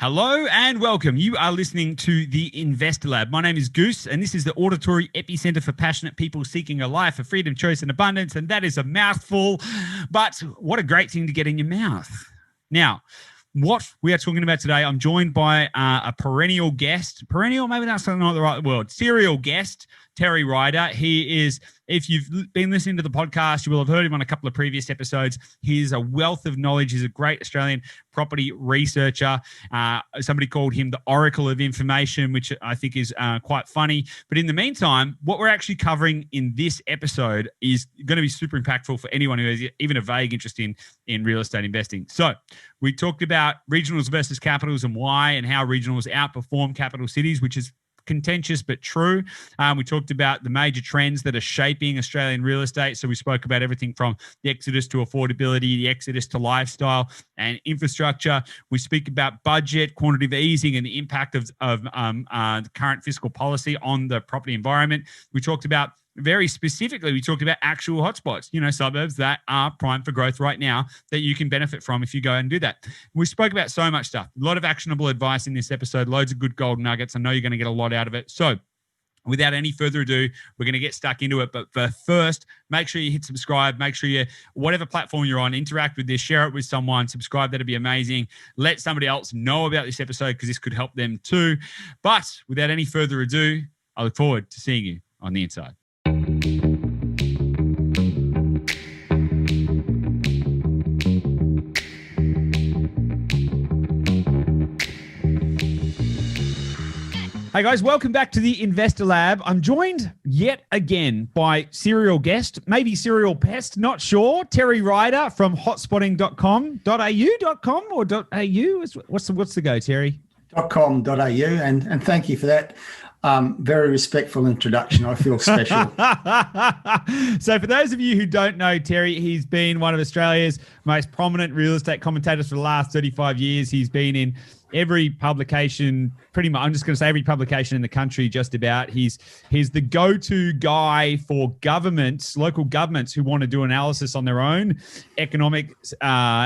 Hello and welcome. You are listening to the Investor Lab. My name is Goose, and this is the auditory epicenter for passionate people seeking a life of freedom, choice, and abundance. And that is a mouthful, but what a great thing to get in your mouth. Now, what we are talking about today, I'm joined by a perennial guest. Perennial, maybe that's not the right word. Serial guest, Terry Ryder. He is, if you've been listening to the podcast, you will have heard him on a couple of previous episodes. He is a wealth of knowledge. He's a great Australian property researcher. Somebody called him the Oracle of Information, which I think is quite funny. But in the meantime, what we're actually covering in this episode is going to be super impactful for anyone who has even a vague interest in real estate investing. So we talked about regionals versus capitals and why and how regionals outperform capital cities, which is contentious but true. We talked about the major trends that are shaping Australian real estate. So we spoke about everything from the exodus to affordability, the exodus to lifestyle and infrastructure. We speak about budget, quantitative easing, and the impact of the current fiscal policy on the property environment. We talked about very specifically, we talked about actual hotspots, suburbs that are primed for growth right now that you can benefit from if you go and do that. We spoke about so much stuff, a lot of actionable advice in this episode, loads of good gold nuggets. I know you're going to get a lot out of it. So without any further ado, we're going to get stuck into it. But first, make sure you hit subscribe. Make sure you, whatever platform you're on, interact with this, share it with someone, subscribe. That'd be amazing. Let somebody else know about this episode because this could help them too. But without any further ado, I look forward to seeing you on the inside. Hey guys, welcome back to the Investor Lab. I'm joined yet again by serial guest, maybe serial pest, not sure, Terry Ryder from hotspotting.com.au or .au? What's the go, Terry? .com.au, and thank you for that very respectful introduction. I feel special. So for those of you who don't know Terry, he's been one of Australia's most prominent real estate commentators for the last 35 years. He's been in every publication, pretty much, I'm just going to say every publication in the country, just about. He's the go-to guy for governments, local governments who want to do analysis on their own economic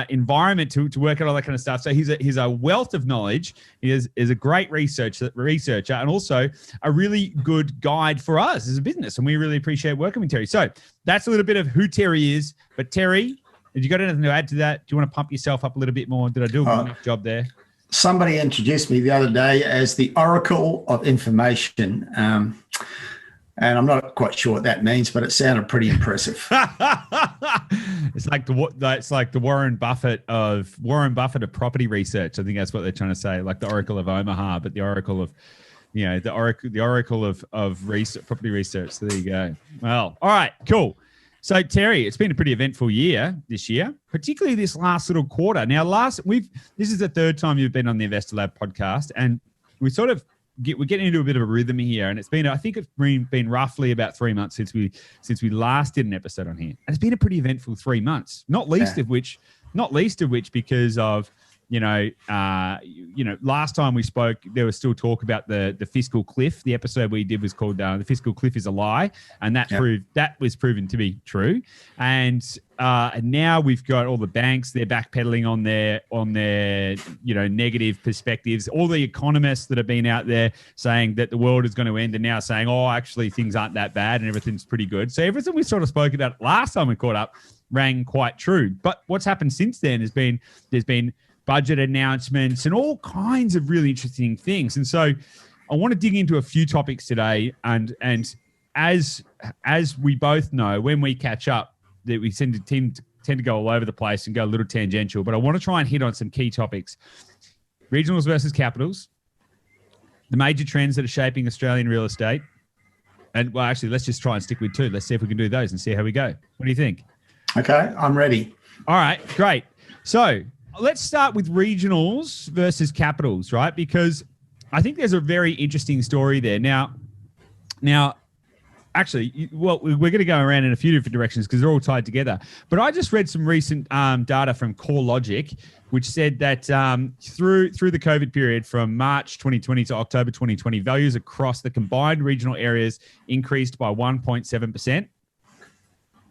environment to work out all that kind of stuff. So he's a wealth of knowledge. He is a great researcher and also a really good guide for us as a business. And we really appreciate working with Terry. So that's a little bit of who Terry is. But Terry, have you got anything to add to that? Do you want to pump yourself up a little bit more? Did I do a good enough job there? Somebody introduced me the other day as the Oracle of Information, and I'm not quite sure what that means, but it sounded pretty impressive. It's like the Warren Buffett of property research. I think that's what they're trying to say, like the Oracle of Omaha, but the Oracle of the Oracle of research, property research. So there you go. Well, all right, cool. So Terry, it's been a pretty eventful year this year, particularly this last little quarter. Now, this is the third time you've been on the Investor Lab podcast, and we're getting into a bit of a rhythm here. And I think it's been roughly about 3 months since we last did an episode on here, and it's been a pretty eventful 3 months. Not least of which because of last time we spoke, there was still talk about the fiscal cliff. The episode we did was called "The Fiscal Cliff is a Lie," and that was proven to be true. And now we've got all the banks; they're backpedaling on their negative perspectives. All the economists that have been out there saying that the world is going to end, and now saying, "Oh, actually, things aren't that bad, and everything's pretty good." So everything we sort of spoke about last time we caught up rang quite true. But what's happened since then there's been budget announcements and all kinds of really interesting things. And so I want to dig into a few topics today. And as we both know, when we catch up, that we tend to go all over the place and go a little tangential. But I want to try and hit on some key topics. Regionals versus capitals, the major trends that are shaping Australian real estate. And well, actually, let's just try and stick with two. Let's see if we can do those and see how we go. What do you think? Okay, I'm ready. All right, great. So let's start with regionals versus capitals, right? Because I think there's a very interesting story there. Now, actually, well, we're going to go around in a few different directions because they're all tied together. But I just read some recent data from CoreLogic, which said that through the COVID period from March 2020 to October 2020, values across the combined regional areas increased by 1.7%.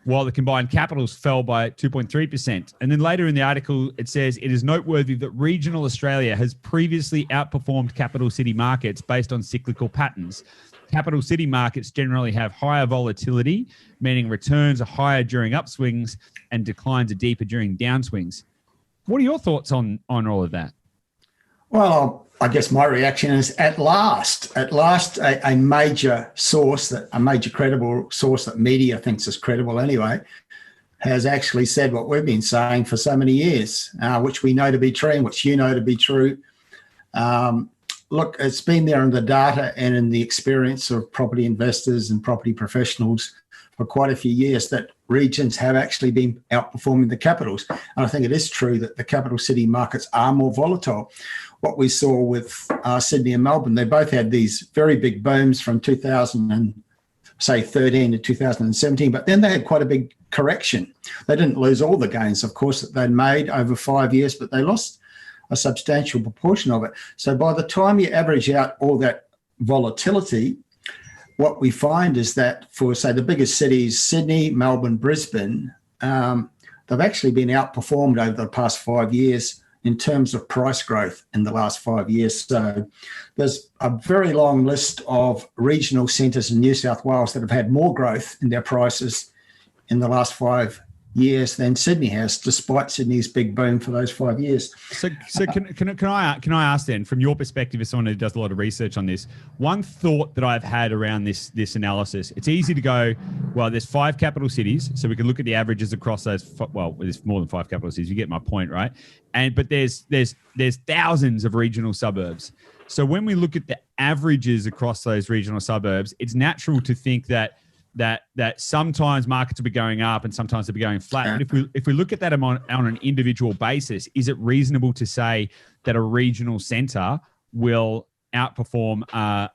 while the combined capitals fell by 2.3%. And then later in the article, it says it is noteworthy that regional Australia has previously outperformed capital city markets based on cyclical patterns. Capital city markets generally have higher volatility, meaning returns are higher during upswings and declines are deeper during downswings. What are your thoughts on all of that? Well, I guess my reaction is at last, a major source, a major credible source that media thinks is credible anyway, has actually said what we've been saying for so many years, which we know to be true and which you know to be true. Look, it's been there in the data and in the experience of property investors and property professionals for quite a few years that regions have actually been outperforming the capitals. And I think it is true that the capital city markets are more volatile. What we saw with Sydney and Melbourne, they both had these very big booms from 2013 to 2017, but then they had quite a big correction. They didn't lose all the gains, of course, that they'd made over 5 years, but they lost a substantial proportion of it. So by the time you average out all that volatility, what we find is that for, say, the biggest cities, Sydney, Melbourne, Brisbane, they've actually been outperformed over the past 5 years in terms of price growth in the last 5 years. So there's a very long list of regional centres in New South Wales that have had more growth in their prices in the last 5 years than Sydney has, despite Sydney's big boom for those 5 years. So can I ask then, from your perspective as someone who does a lot of research on this, one thought that I've had around this analysis, it's easy to go, well, there's 5 capital cities, so we can look at the averages across those. Well, there's more than 5 capital cities. You get my point, right? But there's thousands of regional suburbs. So when we look at the averages across those regional suburbs, it's natural to think that sometimes markets will be going up and sometimes they'll be going flat. But if we look at that on an individual basis, is it reasonable to say that a regional centre will outperform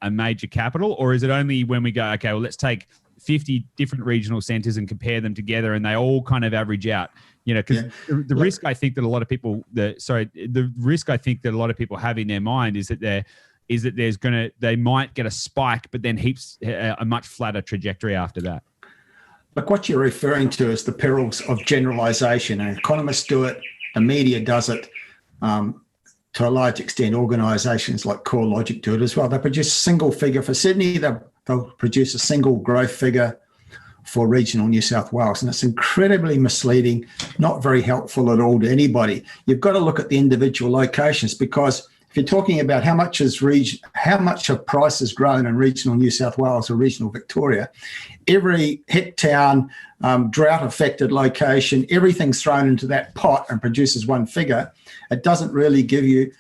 a major capital? Or is it only when we go, okay, well, let's take 50 different regional centres and compare them together and they all kind of average out? You know, because the risk I think that a lot of people, the risk I think that a lot of people have in their mind is that they might get a spike, but then a much flatter trajectory after that. Look, what you're referring to is the perils of generalisation. And economists do it, the media does it, to a large extent, organisations like CoreLogic do it as well. They produce a single figure for Sydney, they'll produce a single growth figure for regional New South Wales. And it's incredibly misleading, not very helpful at all to anybody. You've got to look at the individual locations, because if you're talking about how much of price has grown in regional New South Wales or regional Victoria, every hit town, drought-affected location, everything's thrown into that pot and produces one figure. It doesn't really give you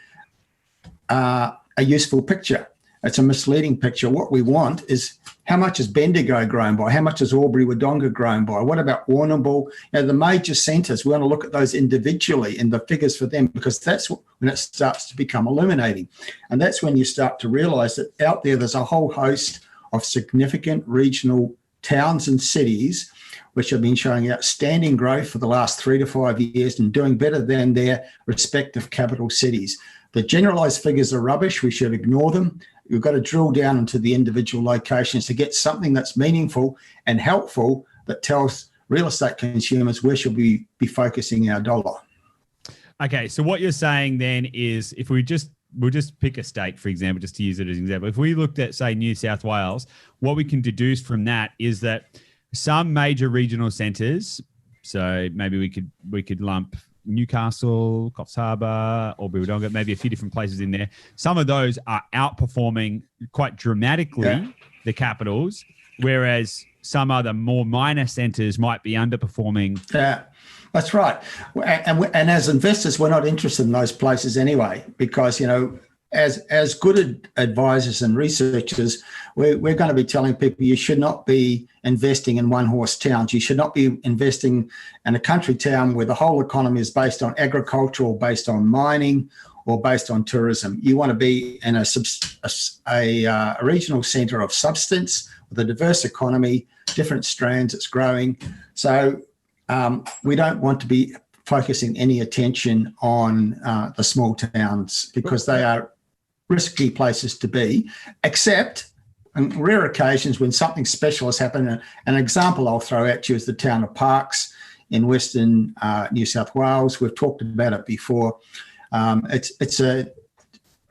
a useful picture. It's a misleading picture. What we want is how much has Bendigo grown by? How much has Albury-Wodonga grown by? What about Warrnambool? The major centres, we want to look at those individually and the figures for them, because that's when it starts to become illuminating. And that's when you start to realise that out there's a whole host of significant regional towns and cities which have been showing outstanding growth for the last 3 to 5 years and doing better than their respective capital cities. The generalised figures are rubbish. We should ignore them. We've got to drill down into the individual locations to get something that's meaningful and helpful that tells real estate consumers where should we be focusing our dollar. Okay, so what you're saying then is if we'll just pick a state, for example, just to use it as an example. If we looked at, say, New South Wales, what we can deduce from that is that some major regional centres, so maybe we could lump Newcastle, Coffs Harbour, Albury-Wodonga, maybe a few different places in there. Some of those are outperforming quite dramatically the capitals, whereas some other more minor centres might be underperforming. Yeah, that's right. And as investors, we're not interested in those places anyway, because, as good advisors and researchers, we're going to be telling people you should not be investing in one-horse towns. You should not be investing in a country town where the whole economy is based on agriculture or based on mining or based on tourism. You want to be in a regional centre of substance with a diverse economy, different strands, it's growing. So we don't want to be focusing any attention on the small towns because they are risky places to be, except on rare occasions when something special has happened, an example I'll throw at you is the town of Parkes in Western New South Wales. We've talked about it before. It's a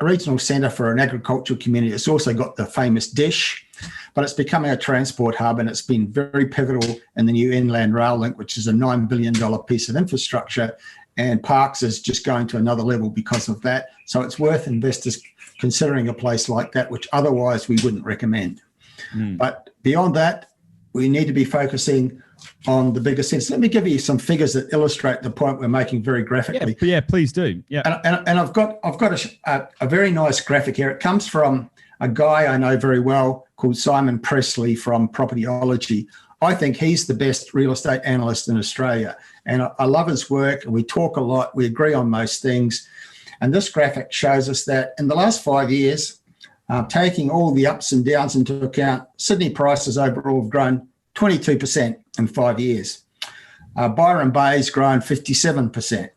regional centre for an agricultural community. It's also got the famous dish, but it's becoming a transport hub, and it's been very pivotal in the new Inland Rail Link, which is a $9 billion piece of infrastructure, and Parkes is just going to another level because of that. So it's worth investors considering a place like that, which otherwise we wouldn't recommend. But beyond that, we need to be focusing on the bigger sense. Let me give you some figures that illustrate the point we're making very graphically. Yeah, please do. Yeah, and I've got a very nice graphic here. It comes from a guy I know very well called Simon Presley from Propertyology. I think he's the best real estate analyst in Australia, and I love his work. We talk a lot. We agree on most things. And this graphic shows us that in the last 5 years, taking all the ups and downs into account, Sydney prices overall have grown 22% in 5 years. Byron Bay's grown 57%,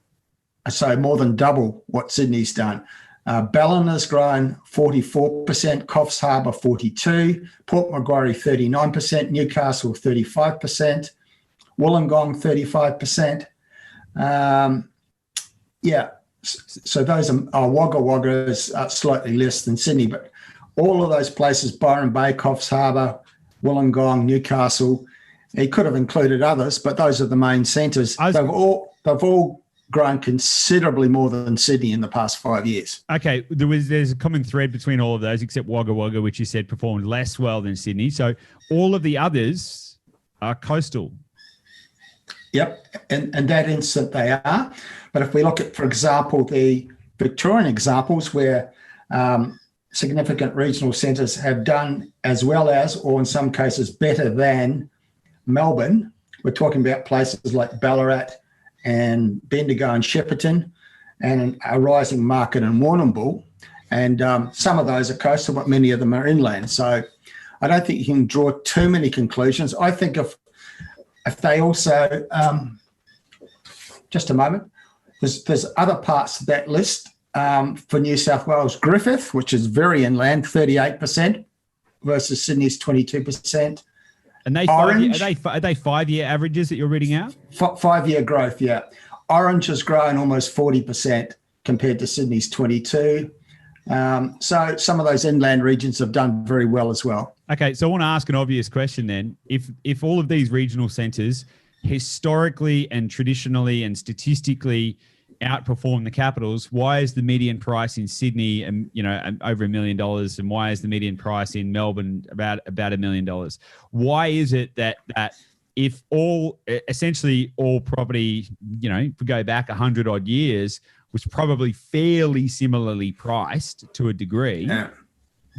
so more than double what Sydney's done. Ballinar's grown 44%, Coffs Harbour 42%, Port Macquarie 39%, Newcastle 35%, Wollongong 35%. So those are Wagga Wagga's slightly less than Sydney, but all of those places, Byron Bay, Coffs Harbour, Wollongong, Newcastle, he could have included others, but those are the main centres. They've all grown considerably more than Sydney in the past 5 years. Okay, there's a common thread between all of those, except Wagga Wagga, which you said performed less well than Sydney. So all of the others are coastal. Yep, in that instant they are. But if we look at, for example, the Victorian examples where significant regional centres have done as well as, or in some cases better than Melbourne, we're talking about places like Ballarat and Bendigo and Shepparton, and a rising market in Warrnambool. And some of those are coastal, but many of them are inland. So I don't think you can draw too many conclusions. I think if they also, just a moment, there's other parts of that list for New South Wales. Griffith, which is very inland, 38% versus Sydney's 22%. And are they 5 year averages that you're reading out? 5 year growth, yeah. Orange has grown almost 40% compared to Sydney's 22%. So some of those inland regions have done very well as well. Okay, so I want to ask an obvious question then. If all of these regional centres historically and traditionally and statistically outperform the capitals, why is the median price in Sydney over $1 million, and why is the median price in Melbourne about $1 million? Why is it that if essentially all property, if we go back 100 odd years, was probably fairly similarly priced to a degree,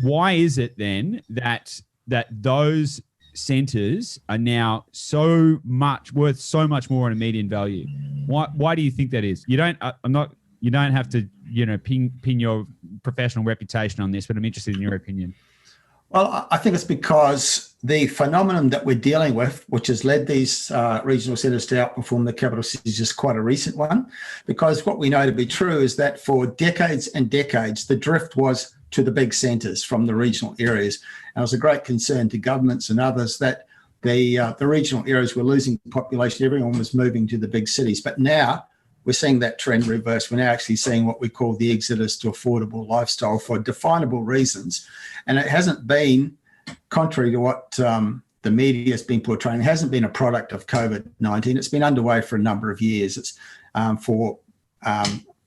why is it then that those centres are now worth so much more on a median value? Why do you think that is? You don't have to pin your professional reputation on this, but I'm interested in your opinion. Well, I think it's because the phenomenon that we're dealing with, which has led these regional centres to outperform the capital cities, is quite a recent one. Because what we know to be true is that for decades and decades, the drift was to the big centres from the regional areas. And it was a great concern to governments and others that the regional areas were losing population. Everyone was moving to the big cities. But now we're seeing that trend reverse. We're now actually seeing what we call the exodus to affordable lifestyle for definable reasons. And it hasn't been, contrary to what the media has been portraying, it hasn't been a product of COVID-19. It's been underway for a number of years. It's for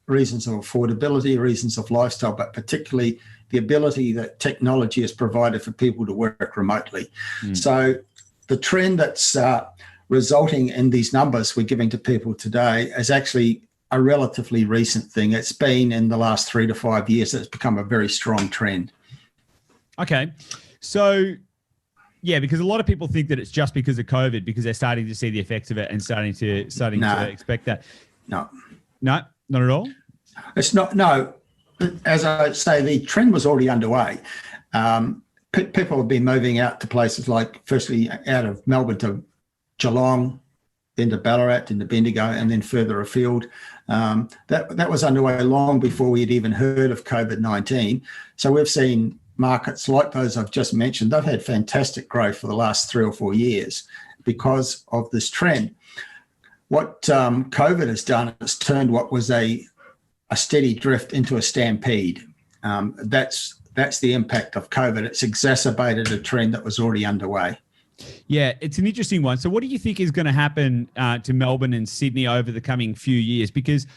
reasons of affordability, reasons of lifestyle, but particularly the ability that technology has provided for people to work remotely. So the trend that's resulting in these numbers we're giving to people today is actually a relatively recent thing. It's been in the last 3 to 5 years that it's become a very strong trend. Okay. So, yeah, because a lot of people think that it's just because of COVID, because they're starting to see the effects of it and starting to expect that. No, not at all. It's not. No, as I say, the trend was already underway. People have been moving out to places like, firstly, out of Melbourne to Geelong, then to Ballarat, then to Bendigo, and then further afield. That was underway long before we had even heard of COVID-19. So we've seen markets like those I've just mentioned, they've had fantastic growth for the last 3 or 4 years because of this trend. What COVID has done is turned what was a steady drift into a stampede. That's the impact of COVID. It's exacerbated a trend that was already underway. Yeah, it's an interesting one. So what do you think is going to happen to Melbourne and Sydney over the coming few years? Because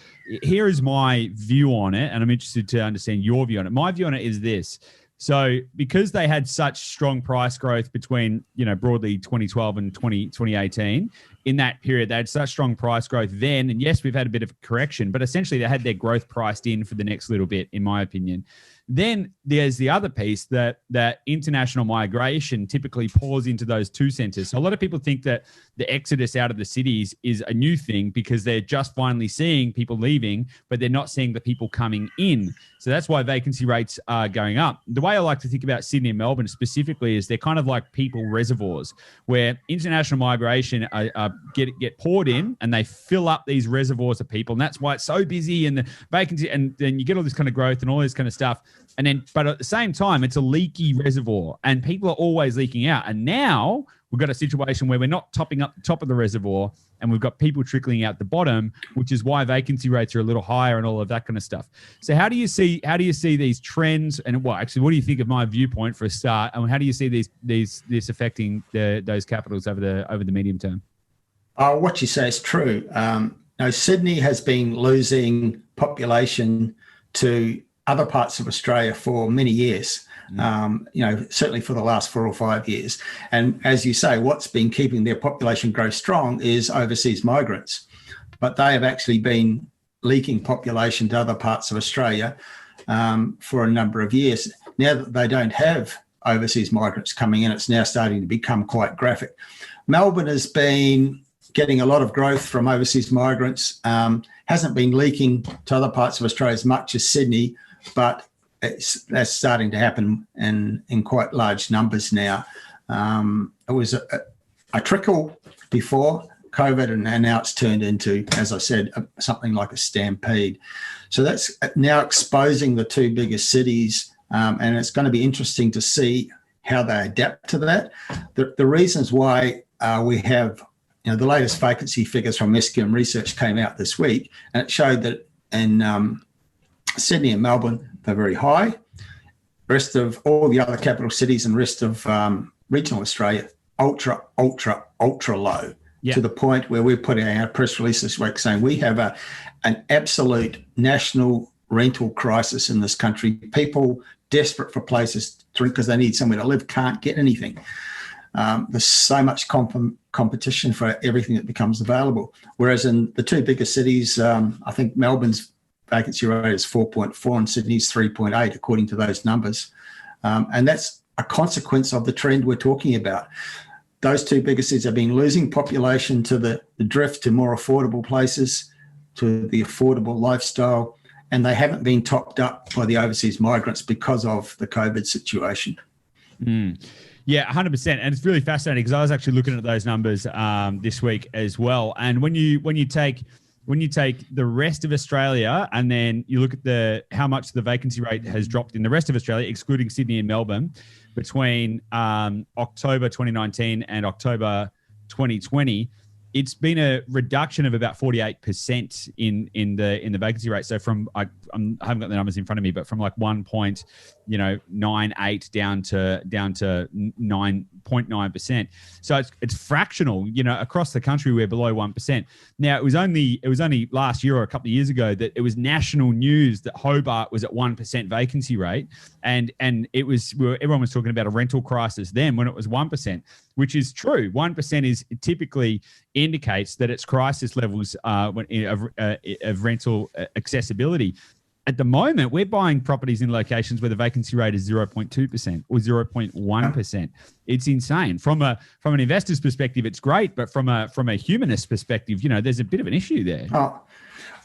here is my view on it, and I'm interested to understand your view on it. My view on it is this. So because they had such strong price growth between, broadly 2012 and 2018, in that period, they had such strong price growth then. And yes, we've had a bit of a correction, but essentially they had their growth priced in for the next little bit, in my opinion. Then there's the other piece that international migration typically pours into those two centres. So a lot of people think that the exodus out of the cities is a new thing because they're just finally seeing people leaving, but they're not seeing the people coming in. So that's why vacancy rates are going up. The way I like to think about Sydney and Melbourne specifically is they're kind of like people reservoirs where international migration get poured in and they fill up these reservoirs of people. And that's why it's so busy and the vacancy, and then you get all this kind of growth and all this kind of stuff. And then, but at the same time, it's a leaky reservoir and people are always leaking out. And now we've got a situation where we're not topping up the top of the reservoir and we've got people trickling out the bottom, which is why vacancy rates are a little higher and all of that kind of stuff. So how do you see these trends? And what do you think of my viewpoint for a start? And how do you see this affecting those capitals over the medium term? What you say is true. Sydney has been losing population to other parts of Australia for many years, certainly for the last 4 or 5 years. And as you say, what's been keeping their population growth strong is overseas migrants. But they have actually been leaking population to other parts of Australia for a number of years. Now that they don't have overseas migrants coming in, it's now starting to become quite graphic. Melbourne has been getting a lot of growth from overseas migrants, hasn't been leaking to other parts of Australia as much as Sydney, but that's starting to happen in quite large numbers now. It was a trickle before COVID, and now it's turned into, as I said, something like a stampede. So that's now exposing the two biggest cities, and it's going to be interesting to see how they adapt to that. The reasons why we have, the latest vacancy figures from SQM Research came out this week, and it showed that in Sydney and Melbourne, they're very high. The rest of all the other capital cities and rest of regional Australia, ultra low, to the point where we're putting out a press release this week saying we have an absolute national rental crisis in this country. People desperate for places to drink because they need somewhere to live, can't get anything. There's so much competition for everything that becomes available. Whereas in the two biggest cities, I think Melbourne's vacancy rate is 4.4 and Sydney's 3.8, according to those numbers. And that's a consequence of the trend we're talking about. Those two biggest cities have been losing population to the drift to more affordable places, to the affordable lifestyle, and they haven't been topped up by the overseas migrants because of the COVID situation. Yeah, 100%. And it's really fascinating because I was actually looking at those numbers this week as well. And when you take the rest of Australia and then you look at how much the vacancy rate has dropped in the rest of Australia, excluding Sydney and Melbourne, between October 2019 and October 2020, it's been a reduction of about 48% in the vacancy rate. So from I haven't got the numbers in front of me, but from like 1.98 down to 9.9%. So it's fractional. Across the country we're below 1%. Now it was only last year or a couple of years ago that it was national news that Hobart was at 1% vacancy rate, and everyone was talking about a rental crisis then when it was 1%. Which is true. 1% is typically indicates that it's crisis levels of rental accessibility. At the moment, we're buying properties in locations where the vacancy rate is 0.2% or 0.1%. It's insane. From an investor's perspective, it's great, but from a humanist perspective, there's a bit of an issue there. Oh,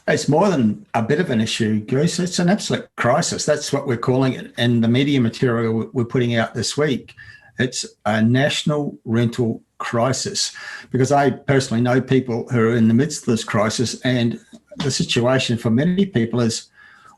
it's more than a bit of an issue, Goose. It's an absolute crisis. That's what we're calling it. And the media material we're putting out this week, it's a national rental crisis, because I personally know people who are in the midst of this crisis, and the situation for many people is,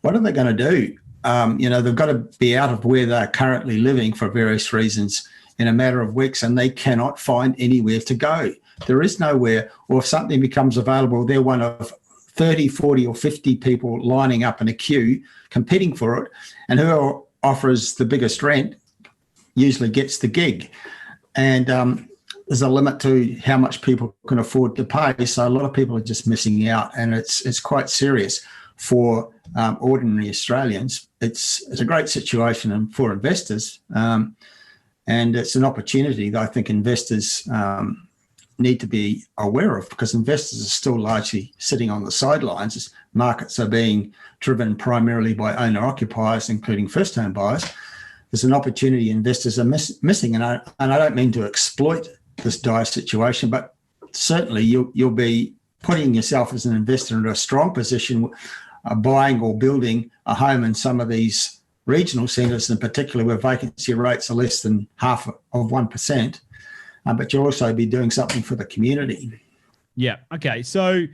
what are they going to do? they've got to be out of where they're currently living for various reasons in a matter of weeks, and they cannot find anywhere to go. There is nowhere, or if something becomes available, they're one of 30, 40 or 50 people lining up in a queue competing for it, and who offers the biggest rent usually gets the gig. And there's a limit to how much people can afford to pay, so a lot of people are just missing out, and it's quite serious for ordinary Australians. It's a great situation for investors, and it's an opportunity that I think investors need to be aware of, because investors are still largely sitting on the sidelines as markets are being driven primarily by owner-occupiers, including first-home buyers. There's an opportunity investors are missing, and I don't mean to exploit this dire situation, but certainly you'll be putting yourself as an investor into a strong position, buying or building a home in some of these regional centres, in particular where vacancy rates are less than half of 1%. But you'll also be doing something for the community. Yeah. Okay. So,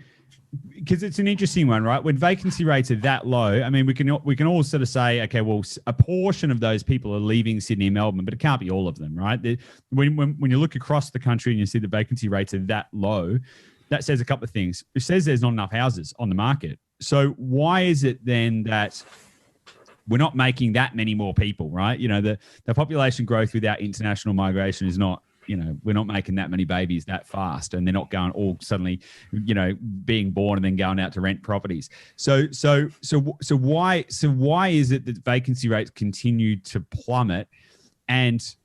because it's an interesting one, right? When vacancy rates are that low, I mean, we can all sort of say, okay, well, a portion of those people are leaving Sydney and Melbourne, but it can't be all of them, right? When you look across the country and you see the vacancy rates are that low, that says a couple of things. It says there's not enough houses on the market. So why is it then that we're not making that many more people, right? The population growth without international migration is not, we're not making that many babies that fast, and they're not going all suddenly, being born and then going out to rent properties. So why is it that vacancy rates continue to plummet, and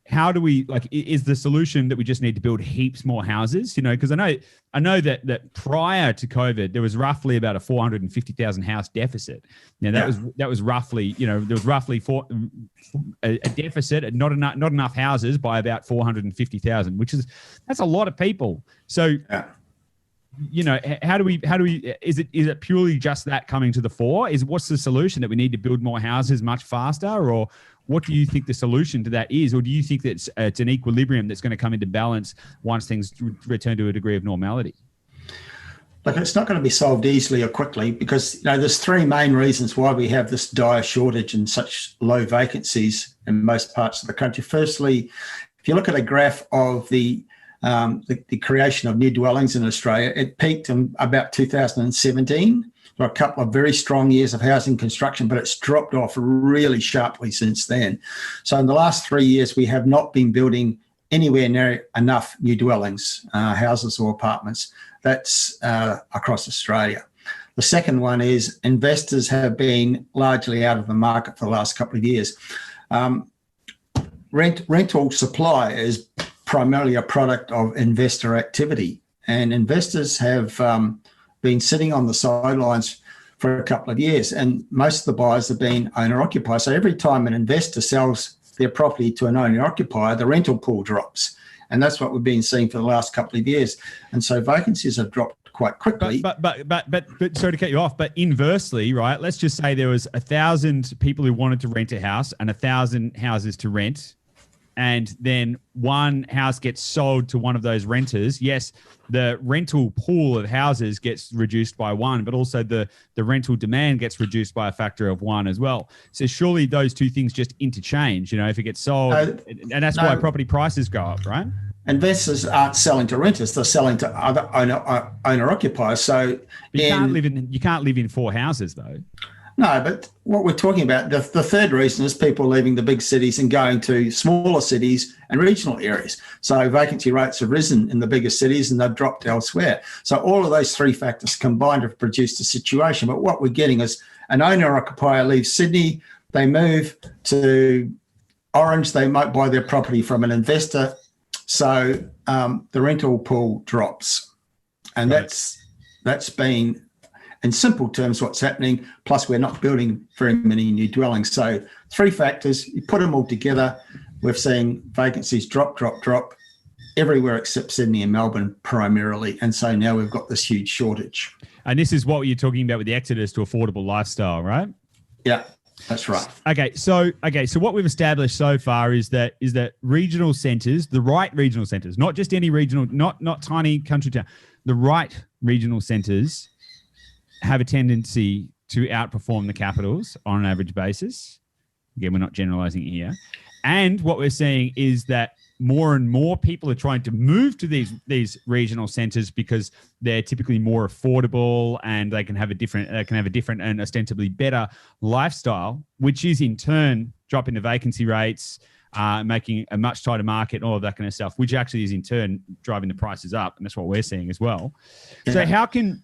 how do we, is the solution that we just need to build heaps more houses? Because I know that prior to COVID, there was roughly about a 450,000 house deficit. That was roughly, there was roughly a deficit, not enough houses by about 450,000, that's a lot of people. So, how do we, is it purely just that coming to the fore? What's the solution, that we need to build more houses much faster, or what do you think the solution to that is? Or do you think that it's an equilibrium that's going to come into balance once things return to a degree of normality? Look, it's not going to be solved easily or quickly, because there's three main reasons why we have this dire shortage and such low vacancies in most parts of the country. Firstly, if you look at a graph of the creation of new dwellings in Australia, it peaked in about 2017. For a couple of very strong years of housing construction, but it's dropped off really sharply since then. So in the last 3 years, we have not been building anywhere near enough new dwellings, houses or apartments. That's across Australia. The second one is investors have been largely out of the market for the last couple of years. Rental supply is primarily a product of investor activity, and investors have been sitting on the sidelines for a couple of years, and most of the buyers have been owner-occupier. So every time an investor sells their property to an owner-occupier, the rental pool drops, and that's what we've been seeing for the last couple of years. And so vacancies have dropped quite quickly. But sorry to cut you off, but inversely, right? Let's just say there was 1,000 people who wanted to rent a house and 1,000 houses to rent, and then one house gets sold to one of those renters. Yes, the rental pool of houses gets reduced by one, but also the rental demand gets reduced by a factor of one as well. So surely those two things just interchange, if it gets sold, and that's why property prices go up, right? Investors aren't selling to renters; they're selling to other owner-occupiers. So you can't live in four houses, though. No, but what we're talking about, the third reason is people leaving the big cities and going to smaller cities and regional areas. So vacancy rates have risen in the bigger cities and they've dropped elsewhere. So all of those three factors combined have produced a situation. But what we're getting is an owner-occupier leaves Sydney, they move to Orange, they might buy their property from an investor. So the rental pool drops. And that's been, in simple terms, what's happening. Plus, we're not building very many new dwellings. So three factors, you put them all together, we're seeing vacancies drop everywhere except Sydney and Melbourne primarily. And so now we've got this huge shortage. And this is what you're talking about with the exodus to affordable lifestyle, right? Yeah, that's right. Okay, so what we've established so far is that regional centres, the right regional centres, not just any regional, not tiny country town, the right regional centres have a tendency to outperform the capitals on an average basis. Again, we're not generalizing it here. And what we're seeing is that more and more people are trying to move to these regional centres because they're typically more affordable and they can have a different and ostensibly better lifestyle, which is in turn dropping the vacancy rates, making a much tighter market, and all of that kind of stuff, which actually is in turn driving the prices up, and that's what we're seeing as well. Yeah. So how can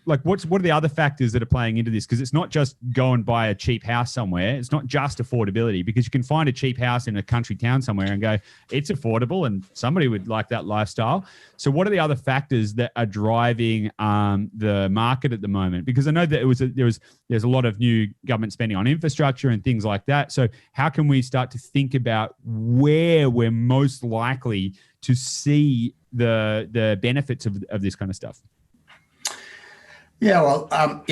like what are the other factors that are playing into this? Because it's not just go and buy a cheap house somewhere. It's not just affordability, because you can find a cheap house in a country town somewhere and go, it's affordable and somebody would like that lifestyle. So what are the other factors that are driving the market at the moment? Because I know that there's a lot of new government spending on infrastructure and things like that. So how can we start to think about where we're most likely to see the benefits of this kind of stuff? Yeah, well,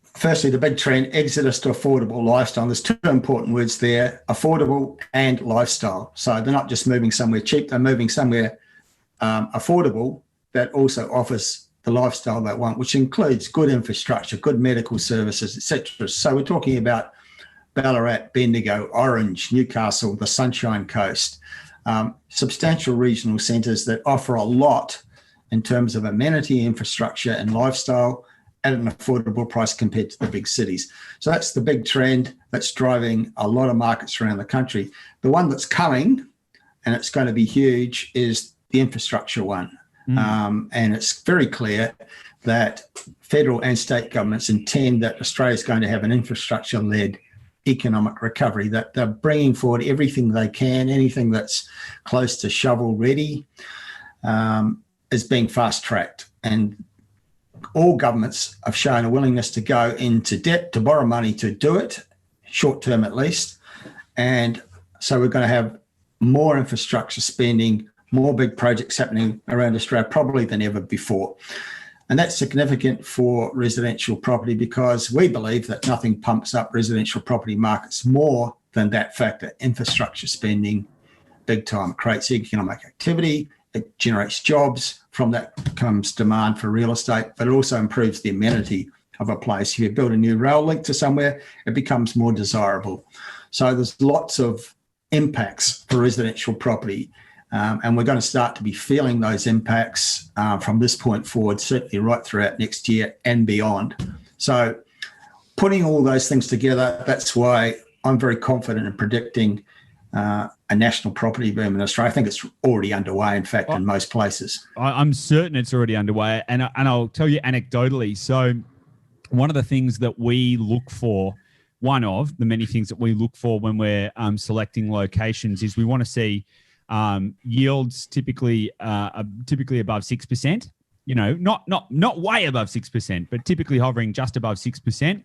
firstly, the big trend, exodus to affordable lifestyle. There's two important words there, affordable and lifestyle. So they're not just moving somewhere cheap, they're moving somewhere affordable that also offers the lifestyle they want, which includes good infrastructure, good medical services, etc. So we're talking about Ballarat, Bendigo, Orange, Newcastle, the Sunshine Coast, substantial regional centres that offer a lot in terms of amenity, infrastructure and lifestyle at an affordable price compared to the big cities. So that's the big trend that's driving a lot of markets around the country. The one that's coming, and it's going to be huge, is the infrastructure one. And it's very clear that federal and state governments intend that Australia is going to have an infrastructure-led economic recovery, that they're bringing forward everything they can, anything that's close to shovel-ready is being fast-tracked. And all governments have shown a willingness to go into debt, to borrow money to do it, short term at least. And so we're going to have more infrastructure spending, more big projects happening around Australia probably than ever before. And that's significant for residential property because we believe that nothing pumps up residential property markets more than that factor. Infrastructure spending, big time, creates economic activity, it generates jobs. From that comes demand for real estate, but it also improves the amenity of a place. If you build a new rail link to somewhere, it becomes more desirable. So there's lots of impacts for residential property, and we're going to start to be feeling those impacts from this point forward, certainly right throughout next year and beyond. So putting all those things together, that's why I'm very confident in predicting a national property boom in Australia. I think it's already underway, in fact, in most places. I'm certain it's already underway. And I'll tell you anecdotally. So one of the things that we look for, one of the many things that we look for when we're selecting locations is we want to see yields typically above 6%, not way above 6%, but typically hovering just above 6%.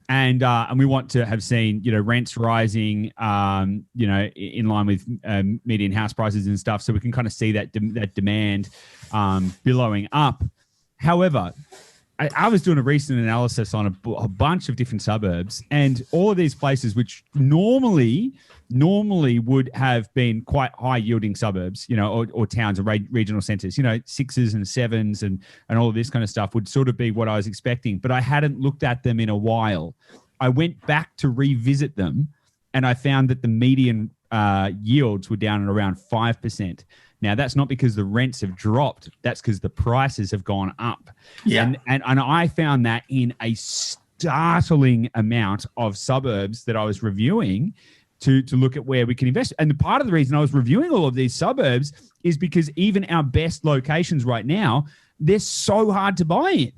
And we want to have seen, rents rising, in line with median house prices and stuff. So we can kind of see that demand billowing up. However, I was doing a recent analysis on a bunch of different suburbs, and all of these places, which normally would have been quite high yielding suburbs, or towns or regional centres, 6s and 7s and all of this kind of stuff would sort of be what I was expecting, but I hadn't looked at them in a while. I went back to revisit them and I found that the median yields were down at around 5%. Now, that's not because the rents have dropped. That's because the prices have gone up. Yeah. And I found that in a startling amount of suburbs that I was reviewing to look at where we can invest. And part of the reason I was reviewing all of these suburbs is because even our best locations right now, they're so hard to buy in.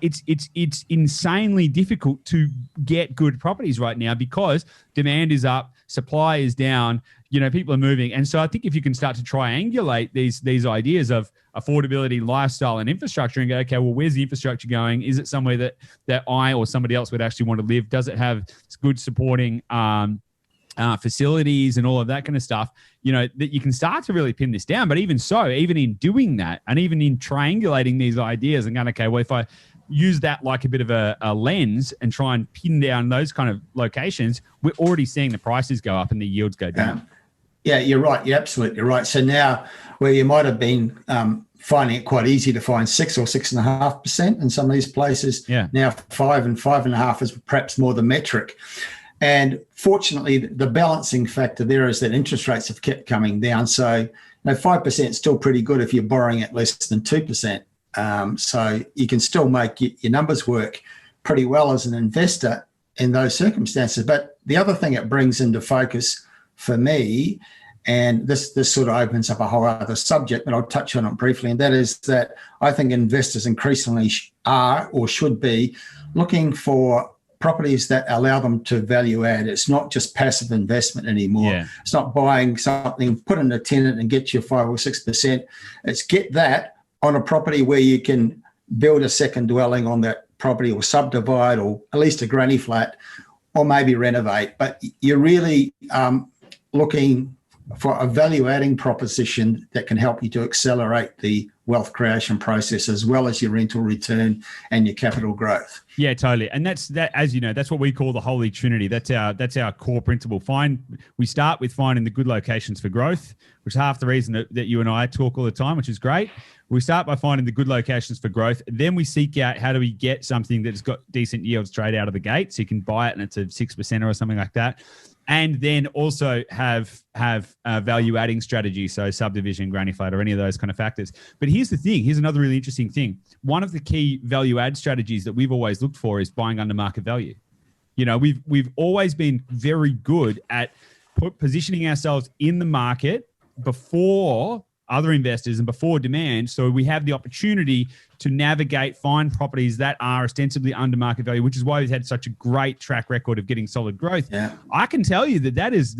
It's insanely difficult to get good properties right now because demand is up, supply is down, people are moving. And so I think if you can start to triangulate these ideas of affordability, lifestyle, and infrastructure and go, okay, well, where's the infrastructure going? Is it somewhere that I or somebody else would actually want to live? Does it have good supporting facilities and all of that kind of stuff, that you can start to really pin this down. But even so, even in doing that and even in triangulating these ideas and going, okay, well, if I use that like a bit of a lens and try and pin down those kind of locations, we're already seeing the prices go up and the yields go down. Yeah, you're right. You're absolutely right. So now where you might have been finding it quite easy to find 6 or 6.5% in some of these places. Yeah. Now 5 and 5.5 is perhaps more the metric. And fortunately, the balancing factor there is that interest rates have kept coming down. So 5% is still pretty good if you're borrowing at less than 2%. So you can still make your numbers work pretty well as an investor in those circumstances. But the other thing it brings into focus for me, and this sort of opens up a whole other subject, but I'll touch on it briefly, and that is that I think investors increasingly are or should be looking for properties that allow them to value add. It's not just passive investment anymore. Yeah. It's not buying something, put in a tenant and get you 5 or 6%. It's get that on a property where you can build a second dwelling on that property or subdivide or at least a granny flat or maybe renovate. But you're really looking for a value adding proposition that can help you to accelerate the wealth creation process as well as your rental return and your capital growth. Yeah, totally. And that's as you know, that's what we call the holy trinity. That's our core principle. We start with finding the good locations for growth, which is half the reason that you and I talk all the time, which is great. We start by finding the good locations for growth. Then we seek out how do we get something that's got decent yield straight out of the gate, so you can buy it and it's a 6% or something like that. And then also have value adding strategy, so subdivision, granny flat, or any of those kind of factors. But here's the thing. Here's another really interesting thing. One of the key value add strategies that we've always looked for is buying under market value. You know, we've always been very good at positioning ourselves in the market before other investors and before demand, so we have the opportunity to navigate, find properties that are ostensibly under market value, which is why we've had such a great track record of getting solid growth. Yeah. I can tell you that is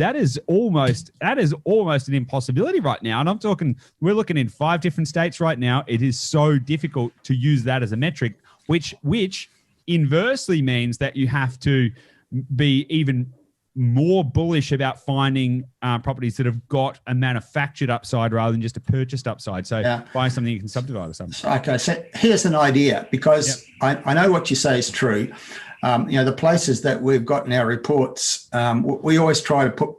almost an impossibility right now. And we're looking in 5 different states right now. It is so difficult to use that as a metric, which inversely means that you have to be even more bullish about finding properties that have got a manufactured upside rather than just a purchased upside. So buy something you can subdivide or something. Okay, so here's an idea, because I know what you say is true. The places that we've got in our reports, we always try to put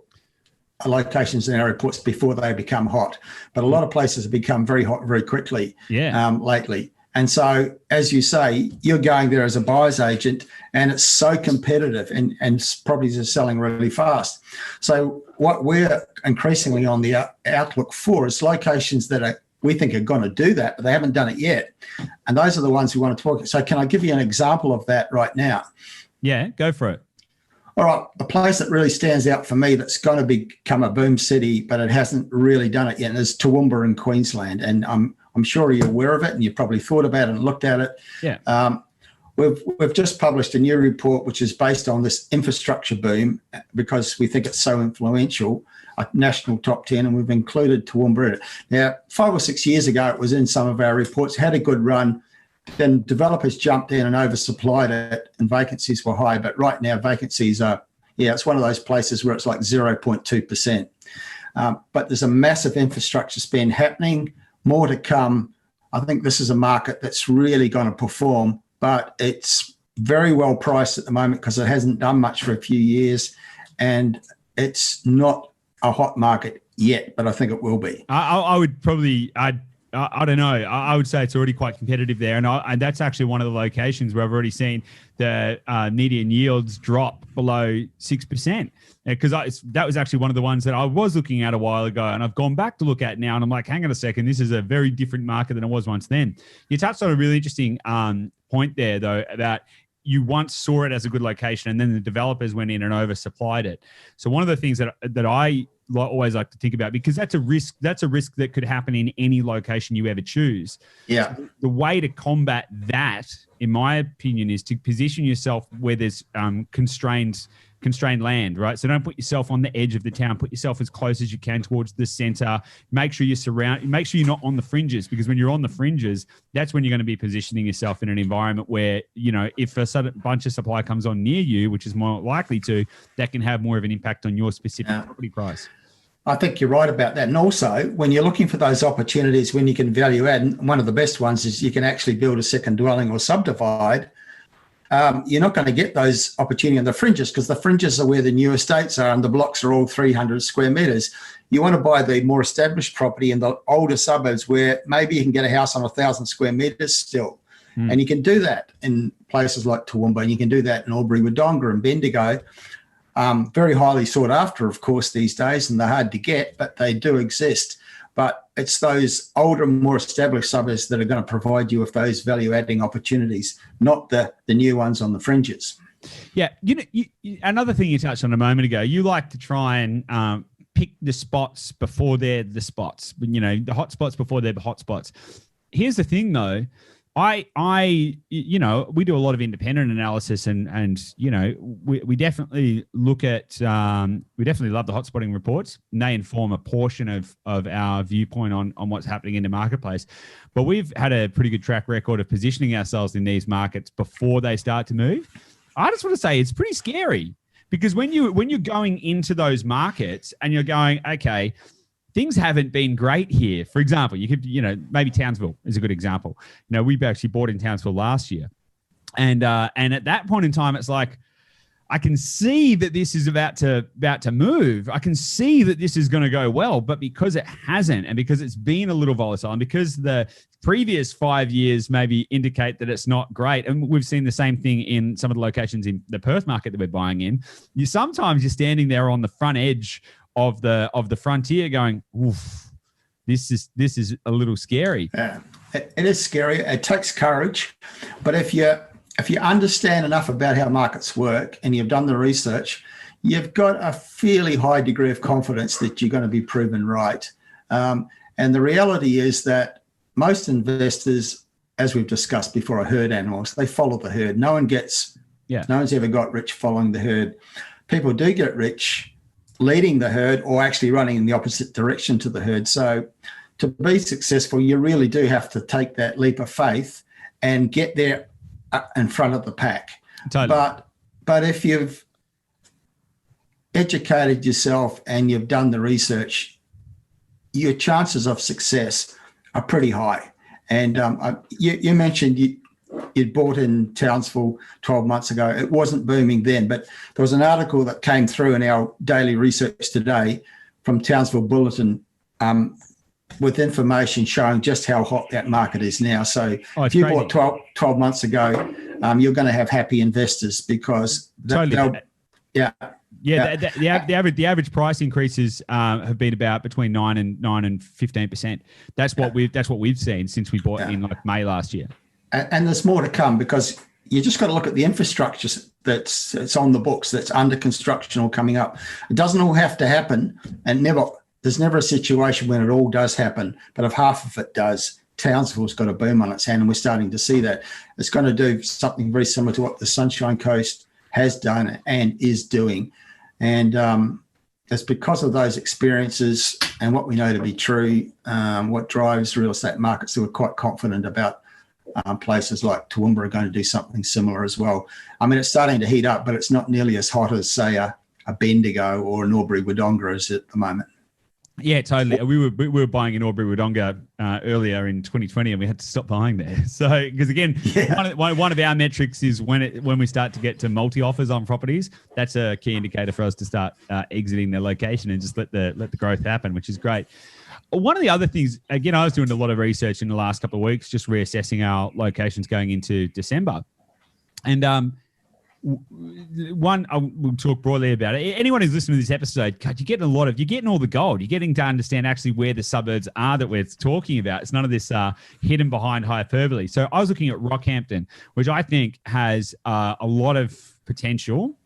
locations in our reports before they become hot. But a lot of places have become very hot very quickly lately. And so, as you say, you're going there as a buyer's agent and it's so competitive and properties are selling really fast. So what we're increasingly on the outlook for is locations that we think are going to do that, but they haven't done it yet. And those are the ones we want to talk about. So can I give you an example of that right now? Yeah, go for it. All right, a place that really stands out for me that's going to become a boom city, but it hasn't really done it yet, is Toowoomba in Queensland. And I'm sure you're aware of it and you've probably thought about it and looked at it. Yeah. We've just published a new report which is based on this infrastructure boom because we think it's so influential, a national top 10, and we've included Toowoomba in it. Now, 5 or 6 years ago, it was in some of our reports, had a good run. Then developers jumped in and oversupplied it and vacancies were high. But right now, vacancies are, it's one of those places where it's like 0.2%. But there's a massive infrastructure spend happening. More to come. I think this is a market that's really going to perform, but it's very well priced at the moment because it hasn't done much for a few years, and it's not a hot market yet, but I think it will be. I would probably, I don't know. I would say it's already quite competitive there, and that's actually one of the locations where I've already seen the median yields drop below 6%. Because that was actually one of the ones that I was looking at a while ago, and I've gone back to look at now, and I'm like, hang on a second, this is a very different market than it was once then. You touched on a really interesting point there, though, about you once saw it as a good location, and then the developers went in and oversupplied it. So one of the things that I always like to think about, because that's a risk that could happen in any location you ever choose. Yeah. So the way to combat that, in my opinion, is to position yourself where there's constrained land, right? So don't put yourself on the edge of the town. Put yourself as close as you can towards the center. Make sure you're not on the fringes, because when you're on the fringes, that's when you're going to be positioning yourself in an environment where, if a sudden bunch of supply comes on near you, which is more likely to, that can have more of an impact on your specific property price. I think you're right about that. And also, when you're looking for those opportunities when you can value add, one of the best ones is you can actually build a second dwelling or subdivide. you're not going to get those opportunity on the fringes, because the fringes are where the new estates are and the blocks are all 300 square metres. You want to buy the more established property in the older suburbs where maybe you can get a house on 1,000 square metres still. And you can do that in places like Toowoomba, and you can do that in Albury-Wodonga and Bendigo. Very highly sought after, of course, these days, and they're hard to get, but they do exist. But it's those older, more established suburbs that are going to provide you with those value-adding opportunities, not the new ones on the fringes. Yeah. Another thing you touched on a moment ago, you like to try and pick the spots before they're the spots, the hot spots before they're the hot spots. Here's the thing, though. We do a lot of independent analysis and we definitely look at, we definitely love the hotspotting reports, and they inform a portion of our viewpoint on what's happening in the marketplace. But we've had a pretty good track record of positioning ourselves in these markets before they start to move. I just want to say it's pretty scary, because when you're going into those markets and you're going, okay, things haven't been great here. For example, you could, maybe Townsville is a good example. We've actually bought in Townsville last year. And at that point in time, it's like, I can see that this is about to move. I can see that this is going to go well, but because it hasn't, and because it's been a little volatile, and because the previous 5 years maybe indicate that it's not great, and we've seen the same thing in some of the locations in the Perth market that we're buying in, you're standing there on the front edge of the frontier going, oof, this is a little scary. Yeah, it is scary. It takes courage. But if you understand enough about how markets work and you've done the research, you've got a fairly high degree of confidence that you're going to be proven right. And the reality is that most investors, as we've discussed before, are herd animals. They follow the herd. No one's ever got rich following the herd. People do get rich leading the herd or actually running in the opposite direction to the herd. So to be successful, you really do have to take that leap of faith and get there in front of the pack. Totally. But if you've educated yourself and you've done the research, your chances of success are pretty high. And you mentioned you'd bought in Townsville 12 months ago. It wasn't booming then, but there was an article that came through in our daily research today from Townsville Bulletin with information showing just how hot that market is now. So if you bought 12 months ago, you're going to have happy investors, because the average price increases have been about between 9 and 15%. That's what we've seen since we bought in like May last year. And there's more to come, because you just got to look at the infrastructure that's on the books, that's under construction or coming up. It doesn't all have to happen, and there's never a situation when it all does happen. But if half of it does, Townsville's got a boom on its hand, and we're starting to see that. It's going to do something very similar to what the Sunshine Coast has done and is doing. And it's because of those experiences and what we know to be true, what drives real estate markets, that we're quite confident about places like Toowoomba are going to do something similar as well. I mean, it's starting to heat up, but it's not nearly as hot as, say, a Bendigo or an Albury-Wodonga is at the moment. Yeah, totally. We were buying in Albury-Wodonga earlier in 2020, and we had to stop buying there. So, because again, one of our metrics is when we start to get to multi-offers on properties, that's a key indicator for us to start exiting the location and just let the growth happen, which is great. One of the other things, again, I was doing a lot of research in the last couple of weeks, just reassessing our locations going into December. And we'll talk broadly about it. Anyone who's listening to this episode, God, you're getting all the gold. You're getting to understand actually where the suburbs are that we're talking about. It's none of this hidden behind hyperbole. So I was looking at Rockhampton, which I think has a lot of potential.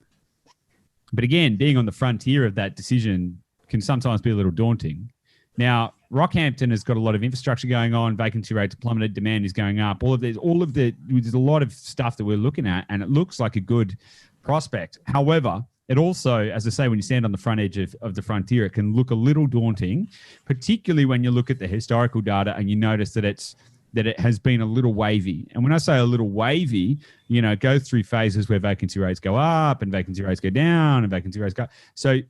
But again, being on the frontier of that decision can sometimes be a little daunting. Now, Rockhampton has got a lot of infrastructure going on. Vacancy rates plummeted. Demand is going up. There's a lot of stuff that we're looking at, and it looks like a good prospect. However, it also, as I say, when you stand on the front edge of the frontier, it can look a little daunting, particularly when you look at the historical data and you notice that it has been a little wavy. And when I say a little wavy, it goes through phases where vacancy rates go up and vacancy rates go down and vacancy rates go up. So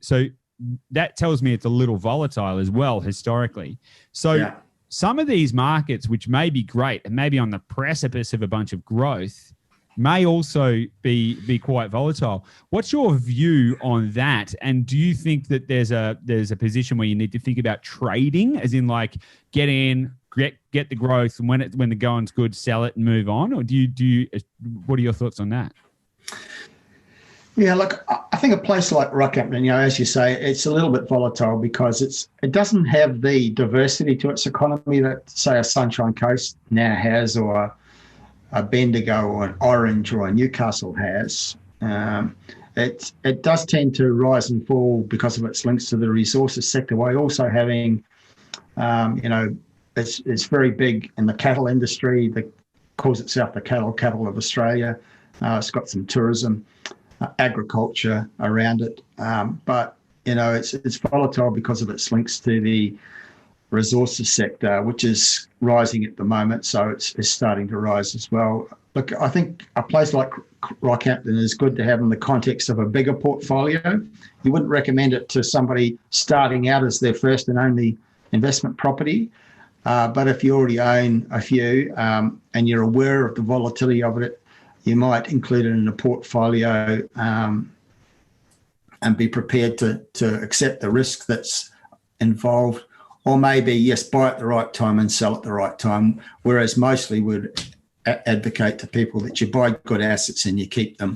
that tells me it's a little volatile as well historically. So some of these markets, which may be great and maybe on the precipice of a bunch of growth, may also be quite volatile. What's your view on that? And do you think that there's a position where you need to think about trading, as in like get in, get the growth, and when the going's good, sell it and move on? Or do you what are your thoughts on that? Yeah, look, I think a place like Rockhampton, as you say, it's a little bit volatile because it doesn't have the diversity to its economy that, say, a Sunshine Coast now has, or a Bendigo or an Orange or a Newcastle has. It does tend to rise and fall because of its links to the resources sector, while also having, it's very big in the cattle industry that calls itself the cattle capital of Australia. It's got some tourism, agriculture around it, but it's volatile because of its links to the resources sector, which is rising at the moment, so it's starting to rise as well. Look, I think a place like Rockhampton is good to have in the context of a bigger portfolio. You wouldn't recommend it to somebody starting out as their first and only investment property, but if you already own a few and you're aware of the volatility of it, you might include it in a portfolio and be prepared to accept the risk that's involved, or maybe, yes, buy at the right time and sell at the right time, whereas mostly would advocate to people that you buy good assets and you keep them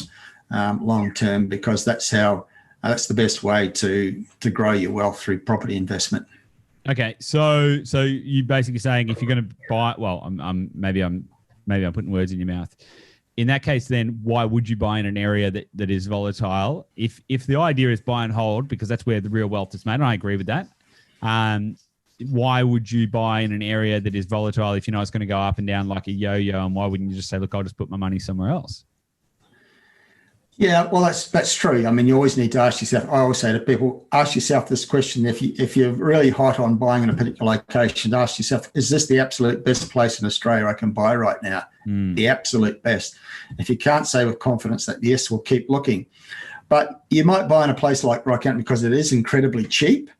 long term, because that's the best way to grow your wealth through property investment. Okay, so you're basically saying if you're going to buy, well, maybe I'm putting words in your mouth. In that case, then why would you buy in an area that is volatile? If the idea is buy and hold, because that's where the real wealth is made, and I agree with that. Why would you buy in an area that is volatile if you know it's going to go up and down like a yo-yo? And why wouldn't you just say, look, I'll just put my money somewhere else? Yeah, well, that's true. I mean, you always need to ask yourself. I always say to people, ask yourself this question: if you're really hot on buying in a particular location, ask yourself, is this the absolute best place in Australia I can buy right now? The absolute best. If you can't say with confidence that yes, we'll keep looking. But you might buy in a place like Rockhampton because it is incredibly cheap.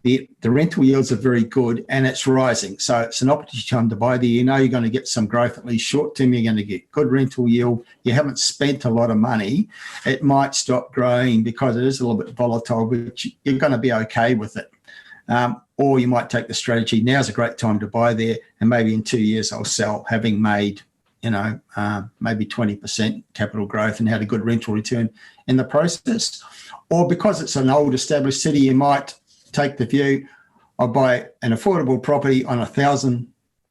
The rental yields are very good and it's rising. So it's an opportunity time to buy there. You know you're going to get some growth, at least short term. You're going to get good rental yield. You haven't spent a lot of money. It might stop growing because it is a little bit volatile, but you're going to be okay with it. Or you might take the strategy, now's a great time to buy there, and maybe in 2 years I'll sell, having made maybe 20% capital growth and had a good rental return in the process. Or because it's an old established city, you might take the view, I'll buy an affordable property on 1,000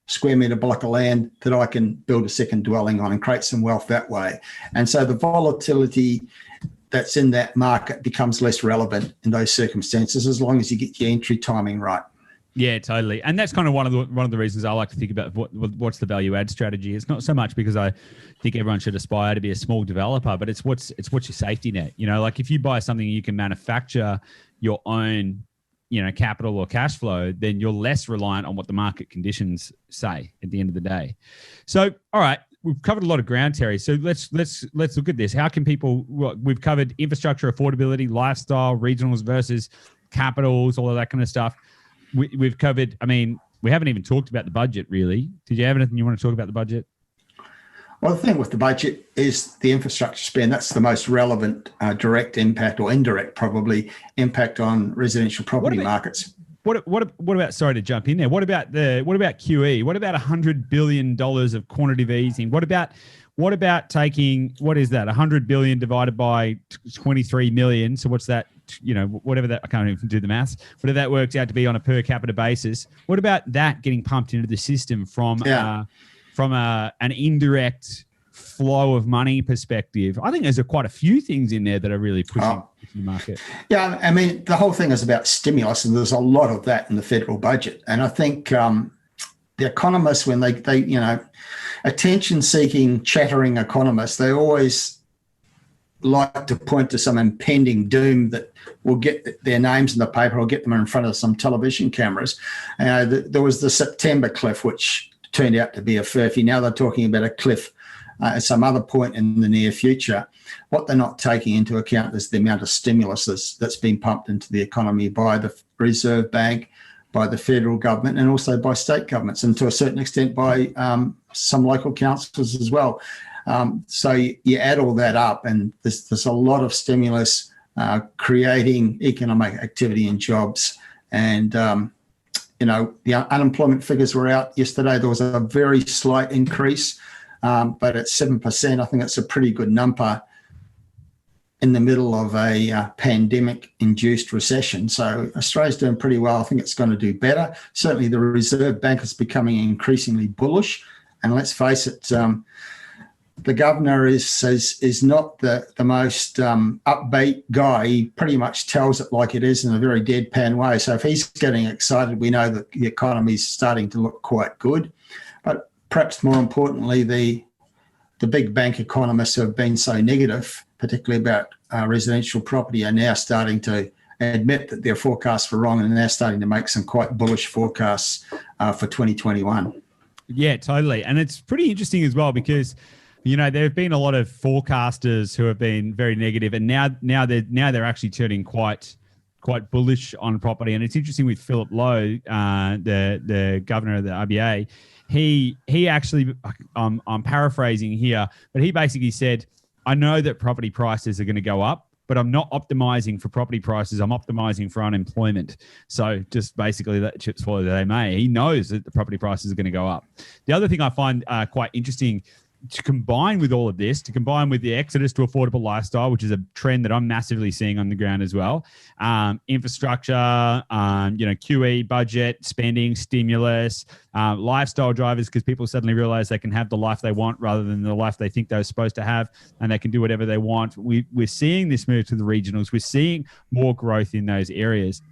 square metre block of land that I can build a second dwelling on and create some wealth that way. And so the volatility that's in that market becomes less relevant in those circumstances, as long as you get your entry timing right. Yeah, totally. And that's kind of one of the reasons I like to think about what's the value add strategy. It's not so much because I think everyone should aspire to be a small developer, but it's what's your safety net. Like if you buy something you can manufacture your own capital or cash flow, then you're less reliant on what the market conditions say at the end of the day. So, all right, we've covered a lot of ground, Terry. So let's look at this. How can people? We've covered infrastructure, affordability, lifestyle, regionals versus capitals, all of that kind of stuff. We've covered. I mean, we haven't even talked about the budget, really. Did you have anything you want to talk about the budget? Well, the thing with the budget is the infrastructure spend. That's the most relevant direct impact, or indirect probably, impact on residential property markets. What about, sorry to jump in there, what about QE? What about $100 billion of quantitative easing? What about taking, what is that, 100 billion divided by 23 million? So what's that, whatever that, I can't even do the maths, whatever that works out to be on a per capita basis. What about that getting pumped into the system from an indirect flow of money perspective? I think there's quite a few things in there that are really pushing the market. Yeah, I mean, the whole thing is about stimulus, and there's a lot of that in the federal budget. And I think the economists, when they attention-seeking, chattering economists, they always like to point to some impending doom that will get their names in the paper or get them in front of some television cameras. There was the September cliff, which turned out to be a furphy. Now they're talking about a cliff at some other point in the near future. What they're not taking into account is the amount of stimulus that's been pumped into the economy by the Reserve Bank, by the federal government, and also by state governments, and to a certain extent by some local councils as well. So you add all that up, and there's a lot of stimulus creating economic activity and jobs. And, the unemployment figures were out yesterday. There was a very slight increase, but at 7%, I think that's a pretty good number in the middle of a pandemic-induced recession. So Australia's doing pretty well. I think it's going to do better. Certainly the Reserve Bank is becoming increasingly bullish. And let's face it, the governor is not the most upbeat guy. He pretty much tells it like it is in a very deadpan way. So if he's getting excited, we know that the economy is starting to look quite good. But perhaps more importantly, the big bank economists who have been so negative, particularly about residential property, are now starting to admit that their forecasts were wrong, and they're starting to make some quite bullish forecasts for 2021. Yeah, totally. And it's pretty interesting as well because, there have been a lot of forecasters who have been very negative, and now they're actually turning quite bullish on property. And it's interesting with Philip Lowe, the governor of the RBA. He actually, I'm paraphrasing here, but he basically said, I know that property prices are going to go up, but I'm not optimizing for property prices. I'm optimizing for unemployment. So just basically let chips fall where they may. He knows that the property prices are going to go up. The other thing I find quite interesting to combine with all of this, to combine with the exodus to affordable lifestyle, which is a trend that I'm massively seeing on the ground as well. Infrastructure, QE, budget, spending, stimulus, lifestyle drivers, because people suddenly realize they can have the life they want rather than the life they think they're supposed to have, and they can do whatever they want. We're seeing this move to the regionals. We're seeing more growth in those areas.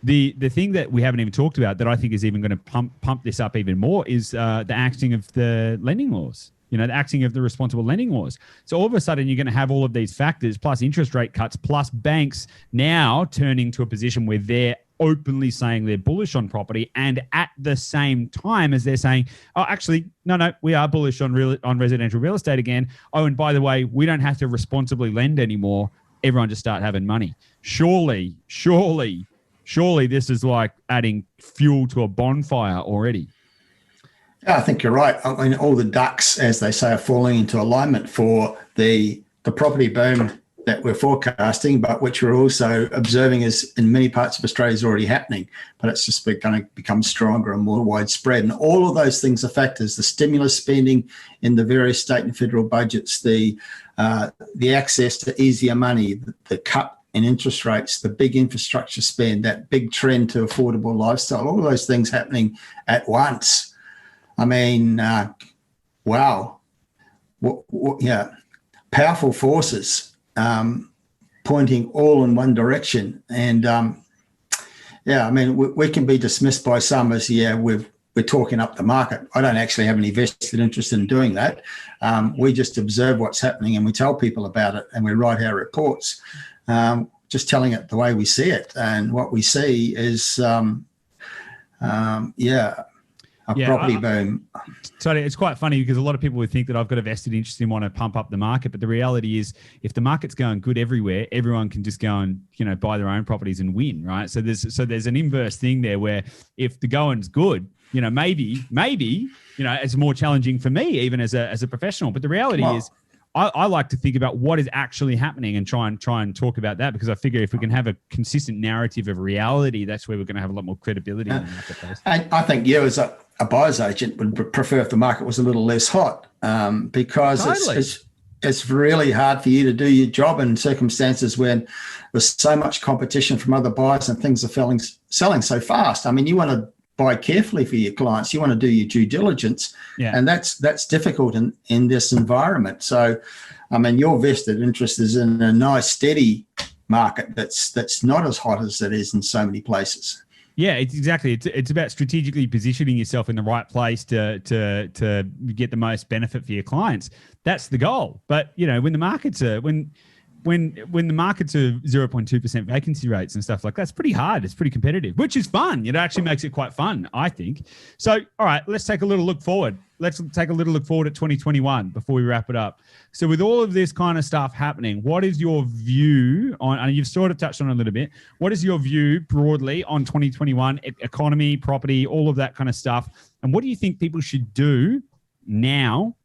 The thing that we haven't even talked about that I think is even going to pump this up even more is the axing of the lending laws, the axing of the responsible lending laws. So all of a sudden you're going to have all of these factors plus interest rate cuts plus banks now turning to a position where they're openly saying they're bullish on property, and at the same time as they're saying, oh, actually, no, we are bullish on residential real estate again. Oh, and by the way, we don't have to responsibly lend anymore. Everyone just start having money. Surely this is like adding fuel to a bonfire already. Yeah, I think you're right. I mean, all the ducks, as they say, are falling into alignment for the property boom that we're forecasting, but which we're also observing is in many parts of Australia is already happening, but it's just going to become stronger and more widespread. And all of those things are factors: the stimulus spending in the various state and federal budgets, the access to easier money, the cut in interest rates, the big infrastructure spend, that big trend to affordable lifestyle, all of those things happening at once. I mean, wow. Powerful forces pointing all in one direction. And I mean, we can be dismissed by some as, we're talking up the market. I don't actually have any vested interest in doing that. We just observe what's happening and we tell people about it and we write our reports. Just telling it the way we see it, and what we see is, property boom. So it's quite funny because a lot of people would think that I've got a vested interest in want to pump up the market, but the reality is, if the market's going good everywhere, everyone can just go and buy their own properties and win, right? So there's an inverse thing there where if the going's good, maybe it's more challenging for me even as a professional. But the reality is, I like to think about what is actually happening and try and talk about that, because I figure if we can have a consistent narrative of reality, that's where we're going to have a lot more credibility in the marketplace. And I think you as a buyer's agent would prefer if the market was a little less hot, because totally. It's really hard for you to do your job in circumstances when there's so much competition from other buyers and things are selling so fast. I mean, you want to buy carefully for your clients. You want to do your due diligence, and that's difficult in this environment. So, I mean, your vested interest is in a nice, steady market that's not as hot as it is in so many places. Yeah, it's about strategically positioning yourself in the right place to get the most benefit for your clients. That's the goal. But when the markets are when the markets are 0.2% vacancy rates and stuff like that, it's pretty hard. It's pretty competitive, which is fun. It actually makes it quite fun, I think. So, all right, let's take a little look forward. Let's take a little look forward at 2021 before we wrap it up. So with all of this kind of stuff happening, what is your view on, and you've sort of touched on it a little bit, what is your view broadly on 2021, economy, property, all of that kind of stuff? And what do you think people should do now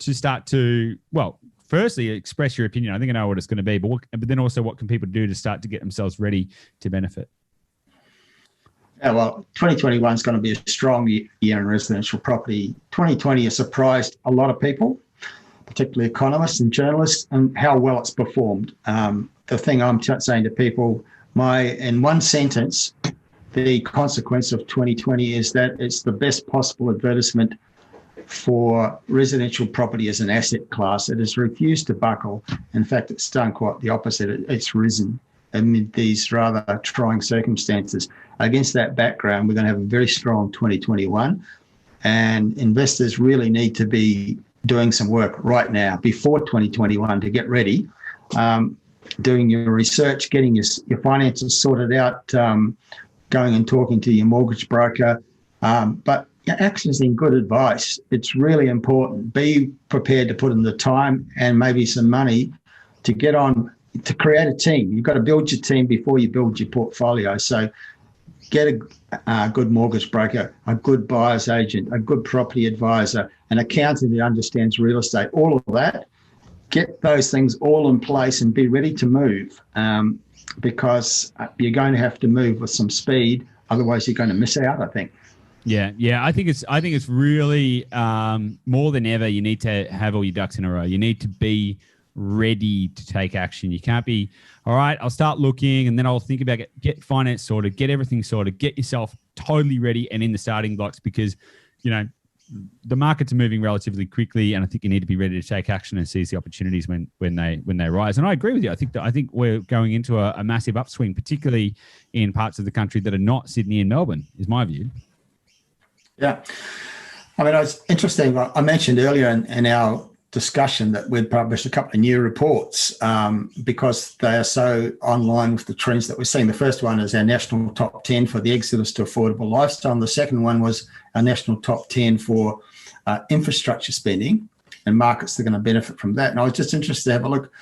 to start to, well, firstly, express your opinion? I think I know what it's going to be, but then also what can people do to start to get themselves ready to benefit? Yeah, well, 2021 is going to be a strong year in residential property. 2020 has surprised a lot of people, particularly economists and journalists, and how well it's performed. The thing I'm saying to people, in one sentence, the consequence of 2020 is that it's the best possible advertisement for residential property as an asset class. It has refused to buckle. In fact, it's done quite the opposite. It's risen amid these rather trying circumstances. Against that background, we're going to have a very strong 2021, and investors really need to be doing some work right now before 2021 to get ready, doing your research, getting your finances sorted out, going and talking to your mortgage broker, but accessing good advice. It's really important. Be prepared to put in the time and maybe some money to get on, to create a team. You've got to build your team before you build your portfolio. So get a good mortgage broker, a good buyer's agent, a good property advisor, an accountant that understands real estate, all of that. Get those things all in place and be ready to move, because you're going to have to move with some speed. Otherwise, you're going to miss out, I think. Yeah. I think it's really more than ever. You need to have all your ducks in a row. You need to be ready to take action. You can't be, all right, I'll start looking and then I'll think about get finance sorted, get everything sorted, get yourself totally ready and in the starting blocks, because the markets are moving relatively quickly, and I think you need to be ready to take action and seize the opportunities when they rise. And I agree with you. I think we're going into a massive upswing, particularly in parts of the country that are not Sydney and Melbourne, is my view. Yeah. I mean, it's interesting. I mentioned earlier in our discussion that we'd published a couple of new reports because they are so online with the trends that we're seeing. The first one is our national top 10 for the exodus to affordable lifestyle. And the second one was our national top 10 for infrastructure spending and markets that are going to benefit from that. And I was just interested to have a look.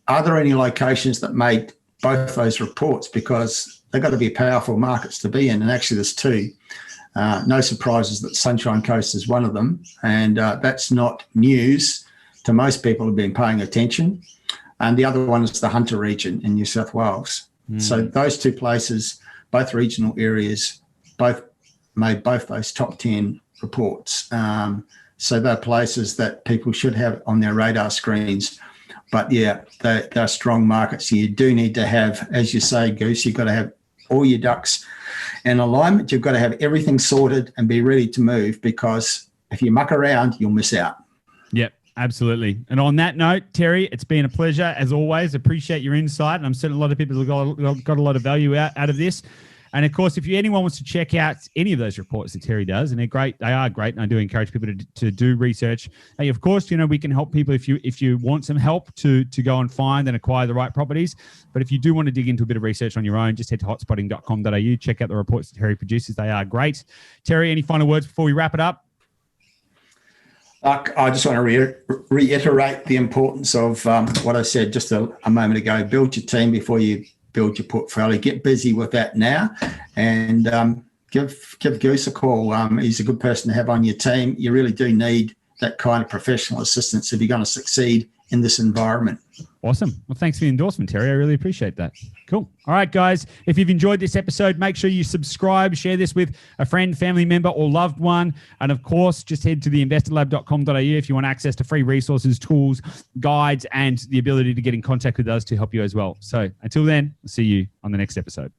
Are there any locations that made both those reports? Because they've got to be powerful markets to be in. And actually there's two. No surprises that Sunshine Coast is one of them, and that's not news to most people who've been paying attention. And the other one is the Hunter region in New South Wales. So those two places, both regional areas, both made both those top 10 reports. So they're places that people should have on their radar screens. But yeah, they're strong markets. You do need to have, as you say, Goose, you've got to have all your ducks in alignment. You've got to have everything sorted and be ready to move, because if you muck around, you'll miss out. Yep, absolutely. And on that note, Terry, it's been a pleasure as always. Appreciate your insight, and I'm certain a lot of people have got a lot of value out of this. And of course, if anyone wants to check out any of those reports that Terry does, and they are great, and I do encourage people to do research. And of course, we can help people if you want some help to go and find and acquire the right properties. But if you do want to dig into a bit of research on your own, just head to hotspotting.com.au, check out the reports that Terry produces. They are great. Terry, any final words before we wrap it up? I just want to reiterate the importance of what I said just a moment ago. Build your team before you build your portfolio. Get busy with that now, and give Goose a call. He's a good person to have on your team. You really do need that kind of professional assistance if you're going to succeed in this environment. Awesome. Well, thanks for the endorsement, Terry. I really appreciate that. Cool. All right, guys, if you've enjoyed this episode, make sure you subscribe, share this with a friend, family member, or loved one. And of course, just head to theinvestorlab.com.au if you want access to free resources, tools, guides, and the ability to get in contact with us to help you as well. So until then, I'll see you on the next episode.